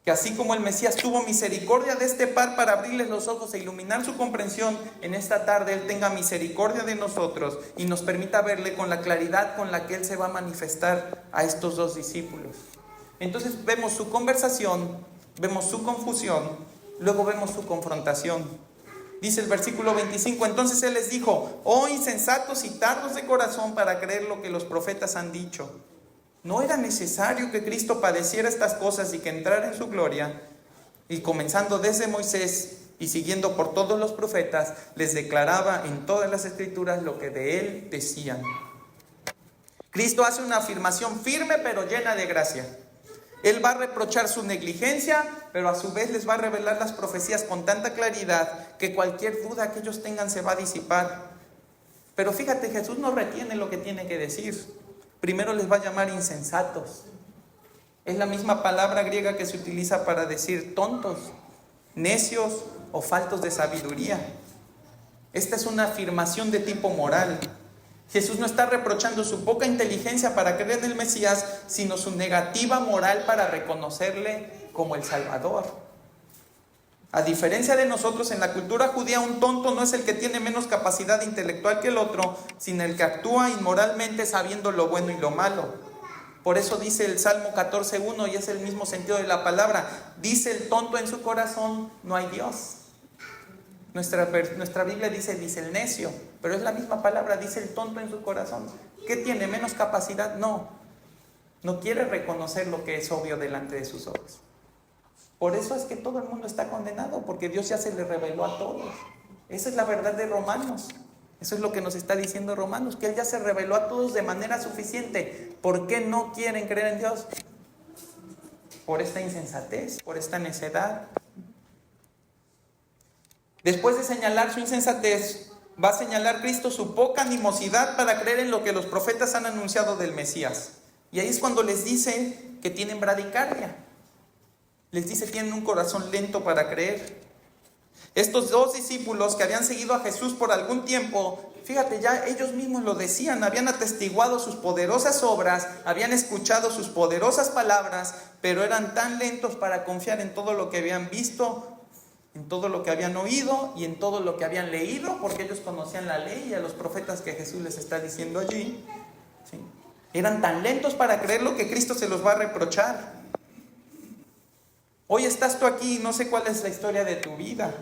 Que así como el Mesías tuvo misericordia de este par para abrirles los ojos e iluminar su comprensión, en esta tarde Él tenga misericordia de nosotros y nos permita verle con la claridad con la que Él se va a manifestar a estos 2 discípulos. Entonces vemos su conversación, vemos su confusión, luego vemos su confrontación. Dice el versículo 25, entonces Él les dijo: oh insensatos y tardos de corazón para creer lo que los profetas han dicho. ¿No era necesario que Cristo padeciera estas cosas y que entrara en su gloria? Y comenzando desde Moisés y siguiendo por todos los profetas, les declaraba en todas las Escrituras lo que de Él decían. Cristo hace una afirmación firme pero llena de gracia. Él va a reprochar su negligencia, pero a su vez les va a revelar las profecías con tanta claridad que cualquier duda que ellos tengan se va a disipar. Pero fíjate, Jesús no retiene lo que tiene que decir. Primero les va a llamar insensatos. Es la misma palabra griega que se utiliza para decir tontos. necios o faltos de sabiduría. Esta es una afirmación de tipo moral. Jesús no está reprochando su poca inteligencia para creer en el Mesías, sino su negativa moral para reconocerle como el Salvador. A diferencia de nosotros, en la cultura judía, un tonto no es el que tiene menos capacidad intelectual que el otro, sino el que actúa inmoralmente sabiendo lo bueno y lo malo. Por eso dice el Salmo 14:1, y es el mismo sentido de la palabra, dice el tonto en su corazón, no hay Dios. Nuestra Biblia dice el necio, pero es la misma palabra, dice el tonto en su corazón. ¿Qué tiene? ¿Menos capacidad? No quiere reconocer lo que es obvio delante de sus ojos. Por eso es que todo el mundo está condenado, porque Dios ya se le reveló a todos. Esa es la verdad de Romanos. Eso es lo que nos está diciendo Romanos, que Él ya se reveló a todos de manera suficiente. ¿Por qué no quieren creer en Dios? Por esta insensatez, por esta necedad. Después de señalar su insensatez, va a señalar Cristo su poca animosidad para creer en lo que los profetas han anunciado del Mesías. Y ahí es cuando les dice que tienen bradicardia. Les dice que tienen un corazón lento para creer. Estos 2 discípulos que habían seguido a Jesús por algún tiempo, fíjate, ya ellos mismos lo decían, habían atestiguado sus poderosas obras, habían escuchado sus poderosas palabras, pero eran tan lentos para confiar en todo lo que habían visto, en todo lo que habían oído y en todo lo que habían leído, porque ellos conocían la ley y a los profetas que Jesús les está diciendo allí. ¿Sí? Eran tan lentos para creerlo que Cristo se los va a reprochar. Hoy estás tú aquí y no sé cuál es la historia de tu vida.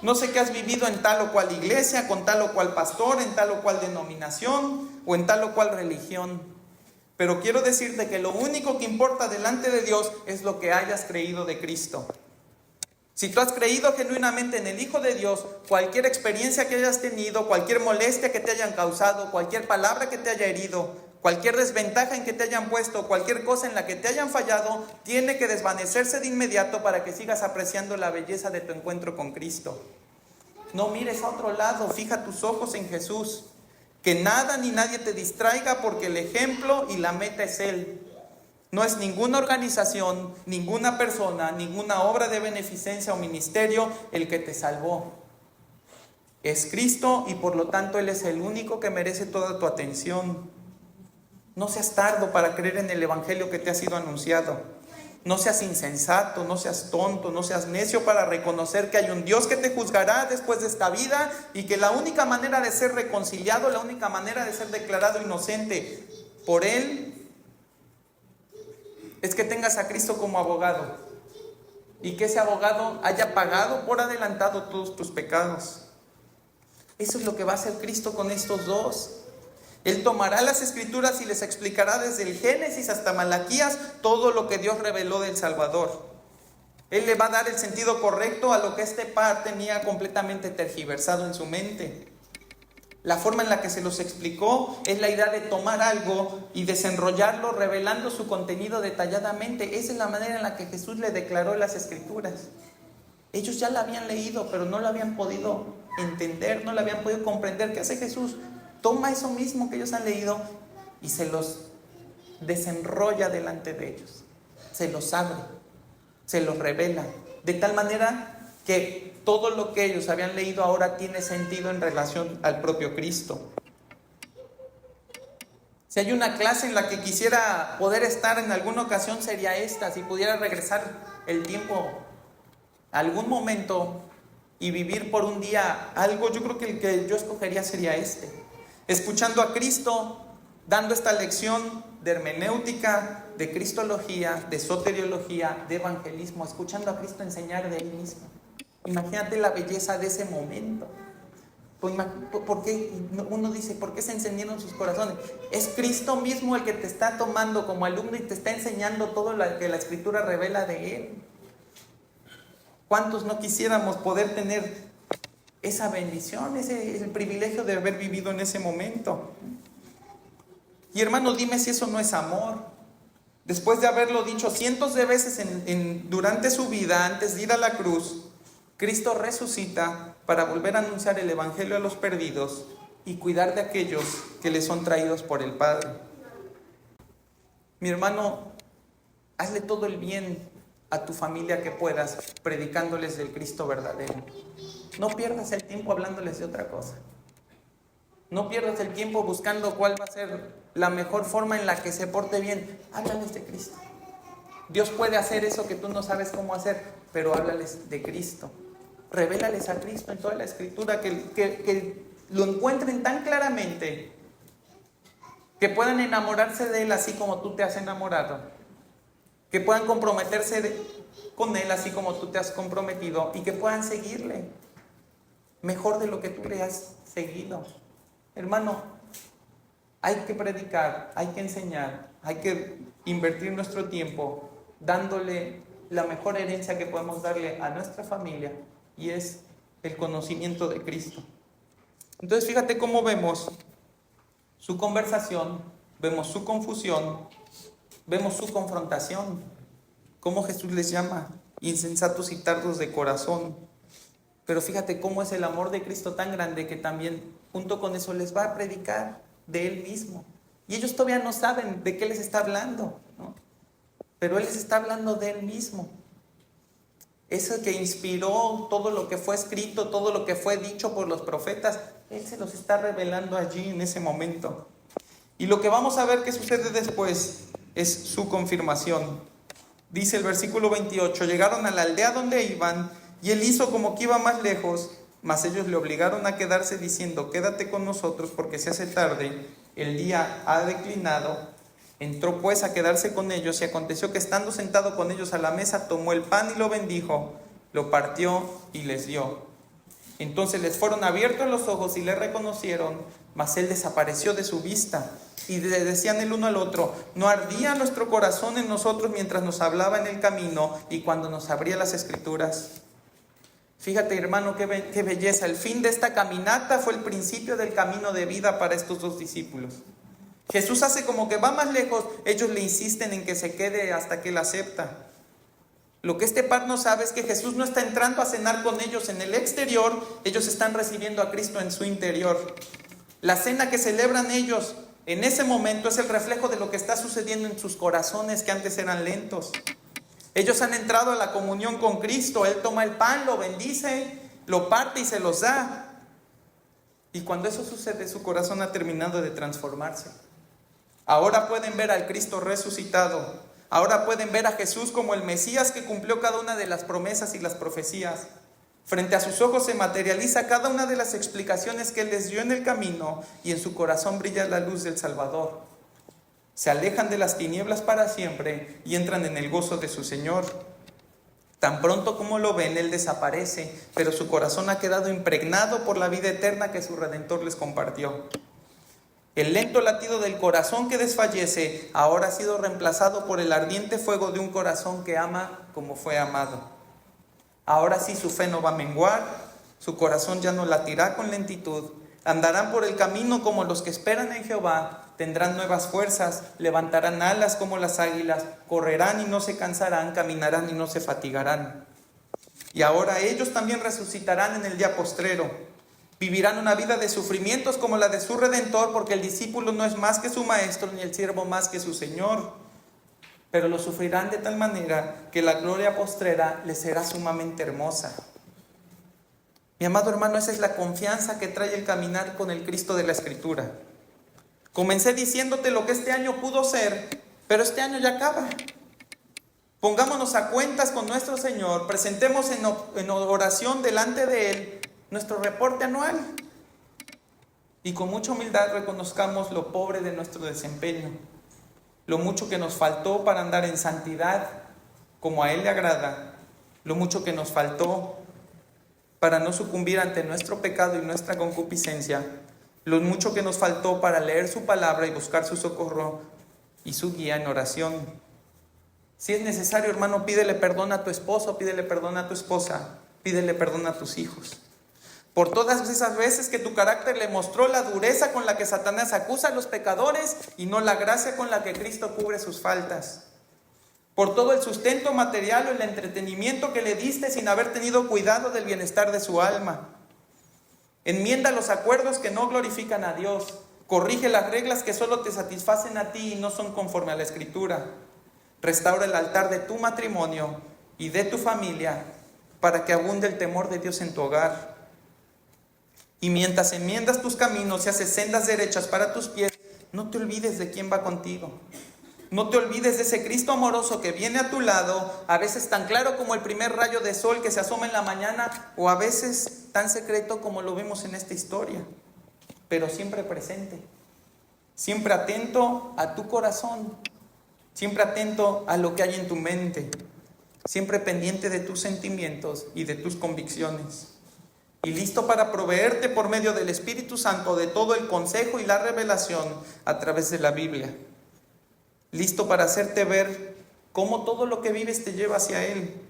No sé qué has vivido en tal o cual iglesia, con tal o cual pastor, en tal o cual denominación o en tal o cual religión. Pero quiero decirte que lo único que importa delante de Dios es lo que hayas creído de Cristo. Si tú has creído genuinamente en el Hijo de Dios, cualquier experiencia que hayas tenido, cualquier molestia que te hayan causado, cualquier palabra que te haya herido, cualquier desventaja en que te hayan puesto, cualquier cosa en la que te hayan fallado, tiene que desvanecerse de inmediato para que sigas apreciando la belleza de tu encuentro con Cristo. No mires a otro lado, fija tus ojos en Jesús. Que nada ni nadie te distraiga, porque el ejemplo y la meta es Él. No es ninguna organización, ninguna persona, ninguna obra de beneficencia o ministerio el que te salvó. Es Cristo y por lo tanto Él es el único que merece toda tu atención. No seas tardo para creer en el Evangelio que te ha sido anunciado. No seas insensato, no seas tonto, no seas necio para reconocer que hay un Dios que te juzgará después de esta vida y que la única manera de ser reconciliado, la única manera de ser declarado inocente por Él es que tengas a Cristo como abogado y que ese abogado haya pagado por adelantado todos tus pecados. Eso es lo que va a hacer Cristo con estos dos. Él tomará las Escrituras y les explicará desde el Génesis hasta Malaquías todo lo que Dios reveló del Salvador. Él le va a dar el sentido correcto a lo que este par tenía completamente tergiversado en su mente. La forma en la que se los explicó es la idea de tomar algo y desenrollarlo revelando su contenido detalladamente. Esa es la manera en la que Jesús le declaró las Escrituras. Ellos ya la habían leído, pero no la habían podido entender, no la habían podido comprender. ¿Qué hace Jesús? Toma eso mismo que ellos han leído y se los desenrolla delante de ellos. Se los abre, se los revela. De tal manera que todo lo que ellos habían leído ahora tiene sentido en relación al propio Cristo. Si hay una clase en la que quisiera poder estar en alguna ocasión, sería esta. Si pudiera regresar el tiempo a algún momento y vivir por un día algo, yo creo que el que yo escogería sería este. Escuchando a Cristo, dando esta lección de hermenéutica, de cristología, de soteriología, de evangelismo, escuchando a Cristo enseñar de Él mismo. Imagínate la belleza de ese momento. ¿Por qué? Uno dice, ¿por qué se encendieron sus corazones? Es Cristo mismo el que te está tomando como alumno y te está enseñando todo lo que la Escritura revela de Él. ¿Cuántos no quisiéramos poder tener esa bendición, el privilegio de haber vivido en ese momento? Y hermano, dime si eso no es amor. Después de haberlo dicho cientos de veces durante su vida, antes de ir a la cruz, Cristo resucita para volver a anunciar el Evangelio a los perdidos y cuidar de aquellos que les son traídos por el Padre. Mi hermano, hazle todo el bien a tu familia que puedas, predicándoles del Cristo verdadero. No pierdas el tiempo hablándoles de otra cosa. No pierdas el tiempo buscando cuál va a ser la mejor forma en la que se porte bien. Háblales de Cristo. Dios puede hacer eso que tú no sabes cómo hacer, pero háblales de Cristo. Revélales a Cristo en toda la Escritura, que lo encuentren tan claramente, que puedan enamorarse de Él así como tú te has enamorado, que puedan comprometerse con Él así como tú te has comprometido, y que puedan seguirle mejor de lo que tú le has seguido. Hermano, hay que predicar, hay que enseñar, hay que invertir nuestro tiempo dándole la mejor herencia que podemos darle a nuestra familia, y es el conocimiento de Cristo. Entonces fíjate cómo vemos su conversación, vemos su confusión, vemos su confrontación, cómo Jesús les llama insensatos y tardos de corazón. Pero fíjate cómo es el amor de Cristo tan grande que también junto con eso les va a predicar de Él mismo. Y ellos todavía no saben de qué les está hablando, ¿no? Pero Él les está hablando de Él mismo. Eso que inspiró todo lo que fue escrito, todo lo que fue dicho por los profetas, Él se los está revelando allí en ese momento. Y lo que vamos a ver que sucede después es su confirmación. Dice el versículo 28, llegaron a la aldea donde iban, y Él hizo como que iba más lejos, mas ellos le obligaron a quedarse diciendo, quédate con nosotros porque se hace tarde, el día ha declinado. Entró pues a quedarse con ellos, y aconteció que estando sentado con ellos a la mesa, tomó el pan y lo bendijo, lo partió y les dio. Entonces les fueron abiertos los ojos y le reconocieron, mas Él desapareció de su vista. Y le decían el uno al otro, ¿no ardía nuestro corazón en nosotros mientras nos hablaba en el camino y cuando nos abría las Escrituras? Fíjate, hermano, qué belleza. El fin de esta caminata fue el principio del camino de vida para estos dos discípulos. Jesús hace como que va más lejos, ellos le insisten en que se quede hasta que Él acepta. Lo que este par no sabe es que Jesús no está entrando a cenar con ellos en el exterior, ellos están recibiendo a Cristo en su interior. La cena que celebran ellos en ese momento es el reflejo de lo que está sucediendo en sus corazones que antes eran lentos. Ellos han entrado a la comunión con Cristo, Él toma el pan, lo bendice, lo parte y se los da. Y cuando eso sucede, su corazón ha terminado de transformarse. Ahora pueden ver al Cristo resucitado. Ahora pueden ver a Jesús como el Mesías que cumplió cada una de las promesas y las profecías. Frente a sus ojos se materializa cada una de las explicaciones que Él les dio en el camino, y en su corazón brilla la luz del Salvador. Se alejan de las tinieblas para siempre y entran en el gozo de su Señor. Tan pronto como lo ven, Él desaparece, pero su corazón ha quedado impregnado por la vida eterna que su Redentor les compartió. El lento latido del corazón que desfallece ahora ha sido reemplazado por el ardiente fuego de un corazón que ama como fue amado. Ahora sí su fe no va a menguar, su corazón ya no latirá con lentitud. Andarán por el camino como los que esperan en Jehová, tendrán nuevas fuerzas, levantarán alas como las águilas, correrán y no se cansarán, caminarán y no se fatigarán. Y ahora ellos también resucitarán en el día postrero. Vivirán una vida de sufrimientos como la de su Redentor, porque el discípulo no es más que su maestro, ni el siervo más que su Señor. Pero lo sufrirán de tal manera que la gloria postrera les será sumamente hermosa. Mi amado hermano, esa es la confianza que trae el caminar con el Cristo de la Escritura. Comencé diciéndote lo que este año pudo ser, pero este año ya acaba. Pongámonos a cuentas con nuestro Señor, presentemos en oración delante de Él nuestro reporte anual, y con mucha humildad reconozcamos lo pobre de nuestro desempeño, lo mucho que nos faltó para andar en santidad como a Él le agrada, lo mucho que nos faltó para no sucumbir ante nuestro pecado y nuestra concupiscencia, lo mucho que nos faltó para leer su palabra y buscar su socorro y su guía en oración. Si es necesario, hermano, pídele perdón a tu esposo, pídele perdón a tu esposa, pídele perdón a tus hijos. Por todas esas veces que tu carácter le mostró la dureza con la que Satanás acusa a los pecadores y no la gracia con la que Cristo cubre sus faltas. Por todo el sustento material o el entretenimiento que le diste sin haber tenido cuidado del bienestar de su alma. Enmienda los acuerdos que no glorifican a Dios. Corrige las reglas que solo te satisfacen a ti y no son conforme a la Escritura. Restaura el altar de tu matrimonio y de tu familia, para que abunde el temor de Dios en tu hogar. Y mientras enmiendas tus caminos y haces sendas derechas para tus pies, no te olvides de quién va contigo. No te olvides de ese Cristo amoroso que viene a tu lado, a veces tan claro como el primer rayo de sol que se asoma en la mañana, o a veces tan secreto como lo vemos en esta historia, pero siempre presente, siempre atento a tu corazón, siempre atento a lo que hay en tu mente, siempre pendiente de tus sentimientos y de tus convicciones, y listo para proveerte por medio del Espíritu Santo de todo el consejo y la revelación a través de la Biblia. Listo para hacerte ver cómo todo lo que vives te lleva hacia Él,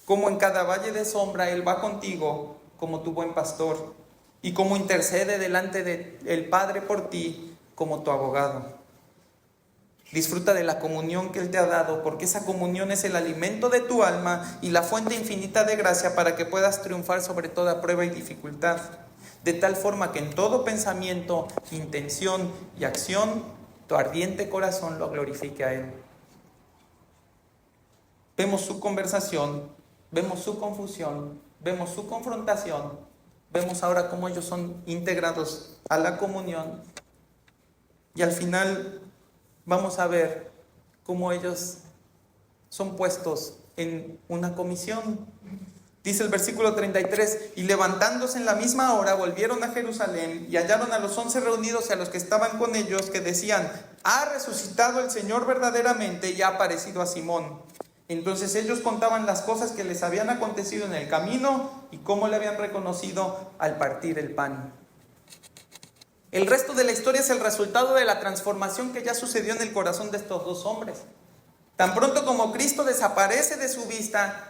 cómo en cada valle de sombra Él va contigo como tu buen pastor, y cómo intercede delante del Padre por ti como tu abogado. Disfruta de la comunión que Él te ha dado, porque esa comunión es el alimento de tu alma y la fuente infinita de gracia para que puedas triunfar sobre toda prueba y dificultad, de tal forma que en todo pensamiento, intención y acción, tu ardiente corazón lo glorifique a Él. Vemos su conversación, vemos su confusión, vemos su confrontación, vemos ahora cómo ellos son integrados a la comunión, y al final vamos a ver cómo ellos son puestos en una comisión. Dice el versículo 33, y levantándose en la misma hora, volvieron a Jerusalén y hallaron a los 11 reunidos y a los que estaban con ellos, que decían: ha resucitado el Señor verdaderamente y ha aparecido a Simón. Entonces ellos contaban las cosas que les habían acontecido en el camino y cómo le habían reconocido al partir el pan. El resto de la historia es el resultado de la transformación que ya sucedió en el corazón de estos dos hombres. Tan pronto como Cristo desaparece de su vista,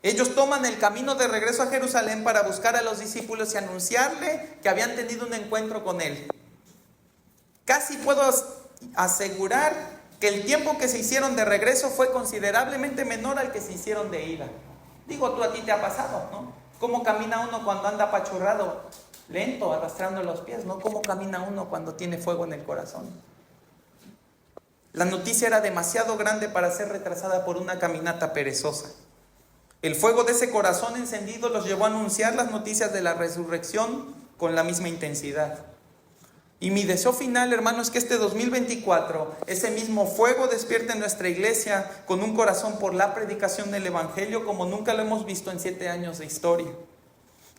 ellos toman el camino de regreso a Jerusalén para buscar a los discípulos y anunciarle que habían tenido un encuentro con Él. Casi puedo asegurar que el tiempo que se hicieron de regreso fue considerablemente menor al que se hicieron de ida. Digo, tú a ti te ha pasado, ¿no? ¿Cómo camina uno cuando anda apachurrado, lento, arrastrando los pies, ¿no? ¿Cómo camina uno cuando tiene fuego en el corazón? La noticia era demasiado grande para ser retrasada por una caminata perezosa. El fuego de ese corazón encendido los llevó a anunciar las noticias de la resurrección con la misma intensidad. Y mi deseo final, hermano, es que este 2024, ese mismo fuego despierte en nuestra iglesia con un corazón por la predicación del Evangelio como nunca lo hemos visto en 7 años de historia.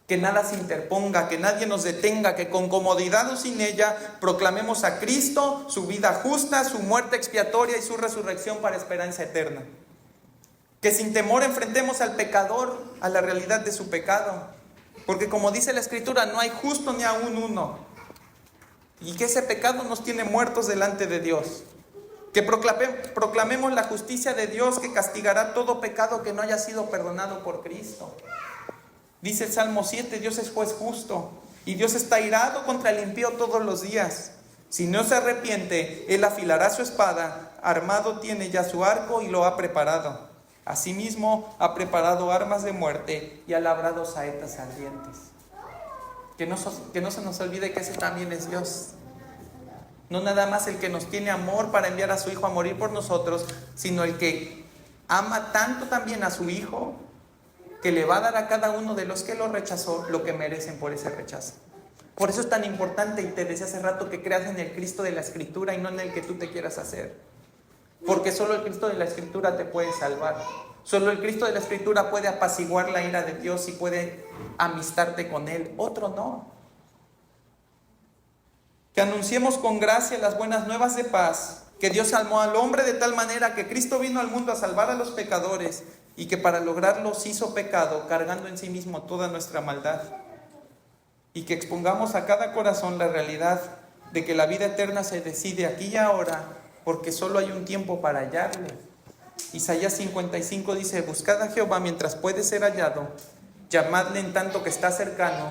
Que nada se interponga, que nadie nos detenga, que con comodidad o sin ella proclamemos a Cristo, su vida justa, su muerte expiatoria y su resurrección para esperanza eterna. Que sin temor enfrentemos al pecador a la realidad de su pecado, porque como dice la Escritura, no hay justo ni aún uno, y que ese pecado nos tiene muertos delante de Dios. Que proclamemos la justicia de Dios que castigará todo pecado que no haya sido perdonado por Cristo. Dice el Salmo 7, Dios es juez justo y Dios está irado contra el impío todos los días. Si no se arrepiente, Él afilará su espada, armado tiene ya su arco y lo ha preparado. Asimismo, ha preparado armas de muerte y ha labrado saetas ardientes. Que no se nos olvide que ese también es Dios. No nada más el que nos tiene amor para enviar a su Hijo a morir por nosotros, sino el que ama tanto también a su Hijo, que le va a dar a cada uno de los que lo rechazó lo que merecen por ese rechazo. Por eso es tan importante, y te decía hace rato, que creas en el Cristo de la Escritura y no en el que tú te quieras hacer. Porque solo el Cristo de la Escritura te puede salvar. Solo el Cristo de la Escritura puede apaciguar la ira de Dios y puede amistarte con Él. Otro no. Que anunciemos con gracia las buenas nuevas de paz, que Dios amó al hombre de tal manera que Cristo vino al mundo a salvar a los pecadores y que para lograrlo se hizo pecado, cargando en sí mismo toda nuestra maldad. Y que expongamos a cada corazón la realidad de que la vida eterna se decide aquí y ahora, porque solo hay un tiempo para hallarle. Isaías 55 dice: buscad a Jehová mientras puede ser hallado, llamadle en tanto que está cercano.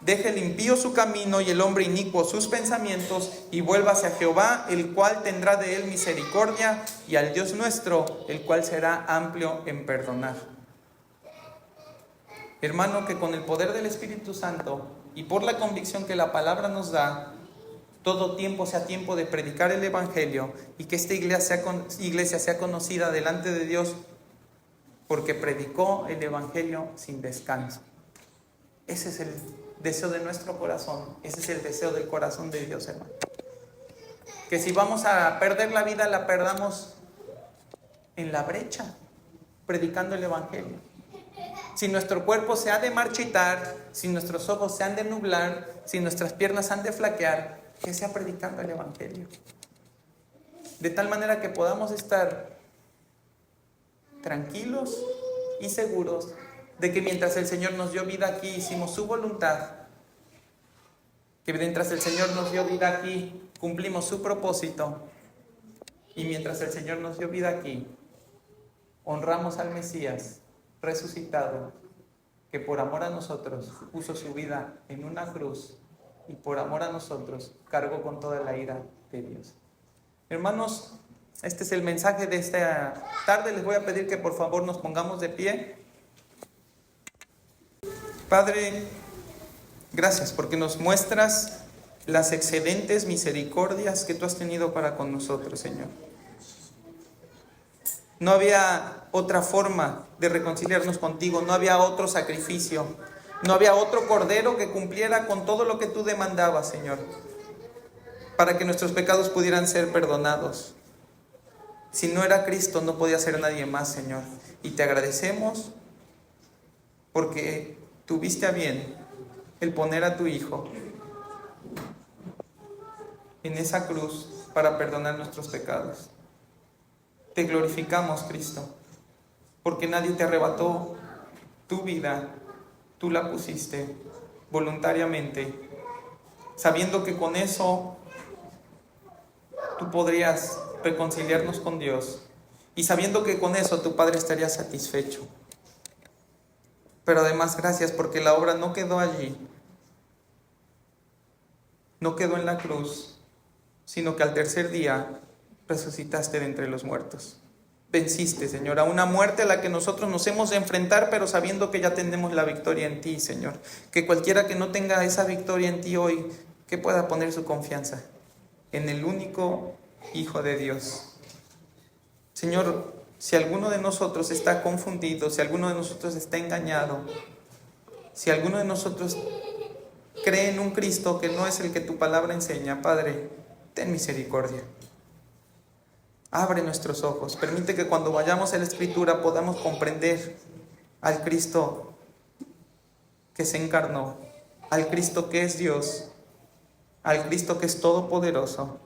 Deje el impío su camino y el hombre inicuo sus pensamientos, y vuélvase a Jehová, el cual tendrá de él misericordia, y al Dios nuestro, el cual será amplio en perdonar. Hermano, que con el poder del Espíritu Santo y por la convicción que la palabra nos da, todo tiempo sea tiempo de predicar el Evangelio, y que esta iglesia sea conocida delante de Dios porque predicó el Evangelio sin descanso. Ese es el deseo de nuestro corazón, ese es el deseo del corazón de Dios, hermano. Que si vamos a perder la vida, la perdamos en la brecha, predicando el Evangelio. Si nuestro cuerpo se ha de marchitar, si nuestros ojos se han de nublar, si nuestras piernas han de flaquear, que sea predicando el Evangelio. De tal manera que podamos estar tranquilos y seguros de que mientras el Señor nos dio vida aquí, hicimos su voluntad. Que mientras el Señor nos dio vida aquí, cumplimos su propósito. Y mientras el Señor nos dio vida aquí, honramos al Mesías resucitado, que por amor a nosotros puso su vida en una cruz y por amor a nosotros cargó con toda la ira de Dios. Hermanos, este es el mensaje de esta tarde. Les voy a pedir que por favor nos pongamos de pie. Padre, gracias porque nos muestras las excedentes misericordias que tú has tenido para con nosotros, Señor. No había otra forma de reconciliarnos contigo, no había otro sacrificio, no había otro cordero que cumpliera con todo lo que tú demandabas, Señor, para que nuestros pecados pudieran ser perdonados. Si no era Cristo, no podía ser nadie más, Señor. Y te agradecemos porque tuviste a bien el poner a tu Hijo en esa cruz para perdonar nuestros pecados. Te glorificamos, Cristo, porque nadie te arrebató tu vida, tú la pusiste voluntariamente, sabiendo que con eso tú podrías reconciliarnos con Dios y sabiendo que con eso tu Padre estaría satisfecho. Pero además gracias porque la obra no quedó allí, no quedó en la cruz, sino que al tercer día resucitaste de entre los muertos. Venciste, Señor, a una muerte a la que nosotros nos hemos de enfrentar, pero sabiendo que ya tenemos la victoria en ti, Señor. Que cualquiera que no tenga esa victoria en ti hoy, que pueda poner su confianza en el único Hijo de Dios. Señor, si alguno de nosotros está confundido, si alguno de nosotros está engañado, si alguno de nosotros cree en un Cristo que no es el que tu palabra enseña, Padre, ten misericordia. Abre nuestros ojos, permite que cuando vayamos a la Escritura podamos comprender al Cristo que se encarnó, al Cristo que es Dios, al Cristo que es todopoderoso,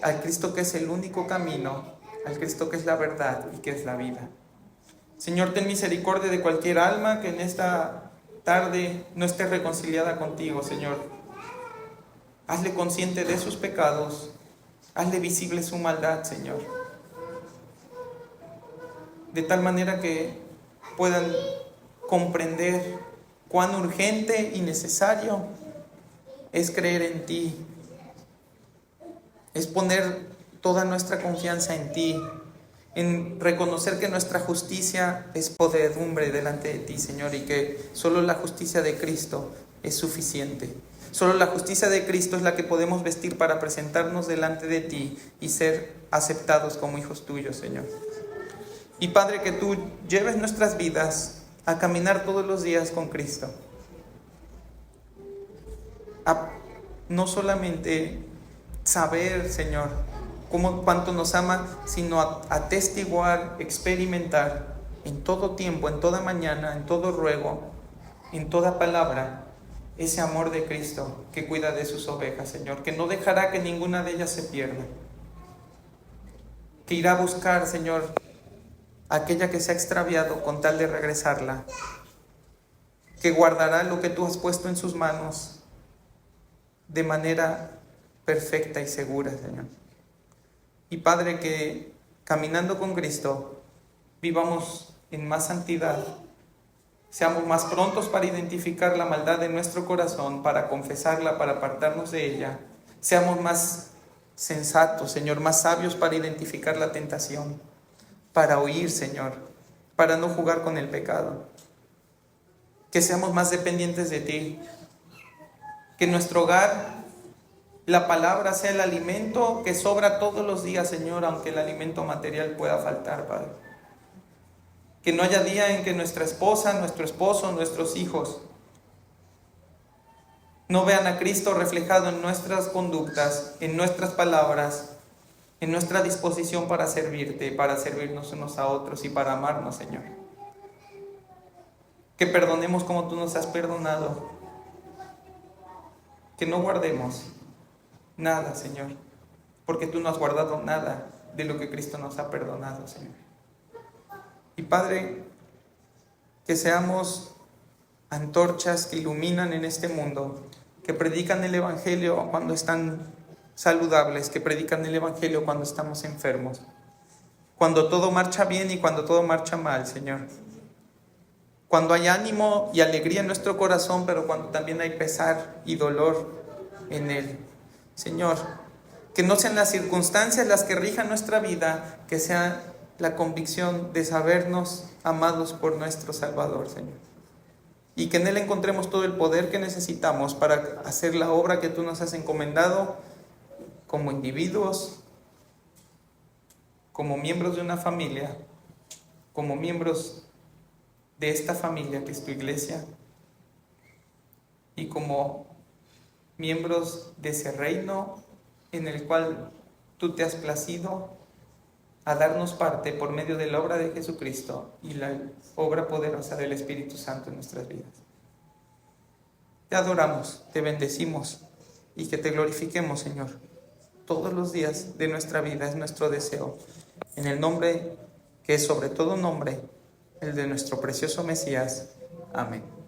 al Cristo que es el único camino, al Cristo que es la verdad y que es la vida. Señor, ten misericordia de cualquier alma que en esta tarde no esté reconciliada contigo, Señor. Hazle consciente de sus pecados, hazle visible su maldad, Señor. De tal manera que puedan comprender cuán urgente y necesario es creer en ti, es poner toda nuestra confianza en ti, en reconocer que nuestra justicia es podredumbre delante de ti, Señor, y que solo la justicia de Cristo es suficiente. Solo la justicia de Cristo es la que podemos vestir para presentarnos delante de ti y ser aceptados como hijos tuyos, Señor. Y Padre, que tú lleves nuestras vidas a caminar todos los días con Cristo. A no solamente saber, Señor, cuánto nos ama, sino a atestiguar, experimentar en todo tiempo, en toda mañana, en todo ruego, en toda palabra, ese amor de Cristo que cuida de sus ovejas, Señor, que no dejará que ninguna de ellas se pierda, que irá a buscar, Señor, aquella que se ha extraviado con tal de regresarla, que guardará lo que tú has puesto en sus manos de manera perfecta y segura, Señor. Y Padre, que caminando con Cristo vivamos en más santidad, seamos más prontos para identificar la maldad de nuestro corazón, para confesarla, para apartarnos de ella, seamos más sensatos, Señor, más sabios para identificar la tentación, para oír, Señor, para no jugar con el pecado. Que seamos más dependientes de ti. Que en nuestro hogar la palabra sea el alimento que sobra todos los días, Señor, aunque el alimento material pueda faltar, Padre. Que no haya día en que nuestra esposa, nuestro esposo, nuestros hijos no vean a Cristo reflejado en nuestras conductas, en nuestras palabras, en nuestra disposición para servirte, para servirnos unos a otros y para amarnos, Señor. Que perdonemos como tú nos has perdonado. Que no guardemos nada, Señor, porque tú no has guardado nada de lo que Cristo nos ha perdonado, Señor. Y Padre, que seamos antorchas que iluminan en este mundo, que predican el Evangelio cuando están saludables, que predican el Evangelio cuando estamos enfermos, cuando todo marcha bien y cuando todo marcha mal, Señor. Cuando hay ánimo y alegría en nuestro corazón, pero cuando también hay pesar y dolor en él. Señor, que no sean las circunstancias las que rijan nuestra vida, que sea la convicción de sabernos amados por nuestro Salvador, Señor. Y que en Él encontremos todo el poder que necesitamos para hacer la obra que tú nos has encomendado como individuos, como miembros de una familia, como miembros de esta familia que es tu iglesia, y como miembros de ese reino en el cual tú te has placido a darnos parte por medio de la obra de Jesucristo y la obra poderosa del Espíritu Santo en nuestras vidas. Te adoramos, te bendecimos y que te glorifiquemos, Señor, todos los días de nuestra vida. Es nuestro deseo. En el nombre que es sobre todo nombre, el de nuestro precioso Mesías. Amén.